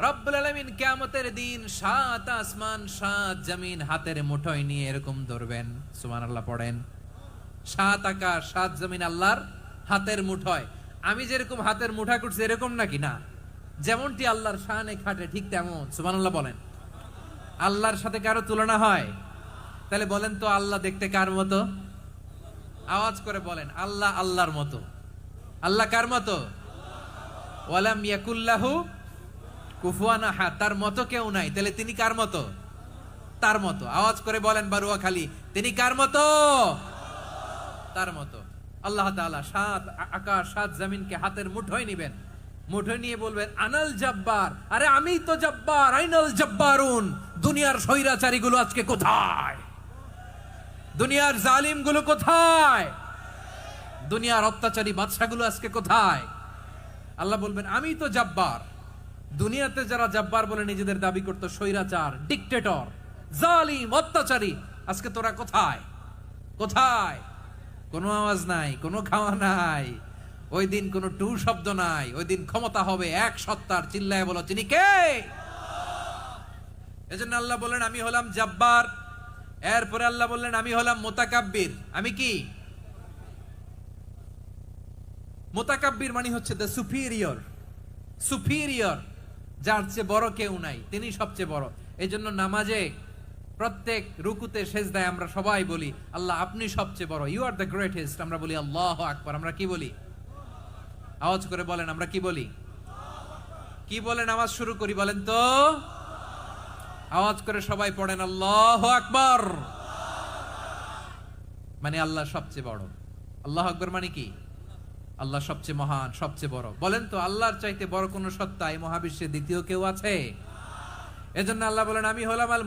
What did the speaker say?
রব্বুল আলামিন কিয়ামতের দিন 7 আসমান 7 জমিন হাতের মুঠোয় নিয়ে এরকম ধরবেন। সুবহানাল্লাহ পড়েন। 7 আকাশ 7 জমিন আল্লাহর হাতের মুঠোয়। আমি যেরকম হাতের মুঠা করছি এরকম নাকি? না, যেমনটি আল্লাহর শানে খাটে ঠিক তেমন। সুবহানাল্লাহ বলেন। আল্লাহর সাথে কারো তুলনা হয়? তাহলে বলেন তো আল্লাহ দেখতে কার মতো? আওয়াজ করে বলেন, আল্লাহ আল্লাহর মতো। আল্লাহ কার মতো? ওয়ালাম ইয়াকুল্লাহু কুফুয়ান আহাদ, তার মতো কেউ নাই। তাহলে তিনি কার মতো? তার মতো। আওয়াজ করে বলেন বারুয়াখালী, তিনি কার মতো? তার মতো। আল্লাহ তাআলা 7 আকাশ 7 জমিনকে হাতের মুঠোয় নিবেন। মুঠোয় নিয়ে বলবেন আনাল জব্বার, আরে আমি তো জব্বার। আইনাল জব্বারুন, দুনিয়ার স্বৈরাচারী গুলো আজকে কোথায়? দুনিয়ার জালিম গুলো কোথায়? দুনিয়ার অত্যাচারী বাদশাগুলো আজকে কোথায়? আল্লাহ বলবেন আমি তো জব্বার। দুনিয়াতে যারা জব্বার বলে নিজেদের দাবি করতো, স্বৈরাচার, ডিক্টেটর, জালিম, অত্যাচারী, আজকে তোরা কোথায়? কোথায়? কোনো আওয়াজ নাই, কোনো খাওয়া নাই। ওই দিন কোনো টু শব্দ নাই। ওই দিন ক্ষমতা হবে এক সত্তার। চিল্লায় বলো তিনি কে? এজন্য আল্লাহ বললেন আমি হলাম জব্বার। এরপরে আল্লাহ বললেন আমি হলাম মুতাকাব্বির। আমি কি? মুতাকাব্বির মানে হচ্ছে দ্য সুপিরিয়র। সুপিরিয়র, যার চেয়ে বড় কেউ নাই, তিনি সবচেয়ে বড়। এই জন্য নামাজে প্রত্যেক রুকুতে সেজদায় আমরা সবাই বলি আল্লাহ আপনি সবচেয়ে বড়, ইউ আর দ্য গ্রেটেস্ট। আমরা বলি আল্লাহু আকবার। আমরা কি বলি? আওয়াজ করে বলেন, আমরা কি বলি? কি বলে নামাজ শুরু করি বলেন তো? আওয়াজ করে সবাই পড়েন আল্লাহু আকবার। মানে আল্লাহ সবচেয়ে বড়। আল্লাহু আকবার মানে কি? আল্লাহ সবচেয়ে মহান, সবচেয়ে বড়। বলেন তো আল্লাহর চাইতে বড় কোন সত্তা এই মহাবিশ্বে দ্বিতীয় কেউ আছে? এজন্য আল্লাহ বলেন আমি হলাম আল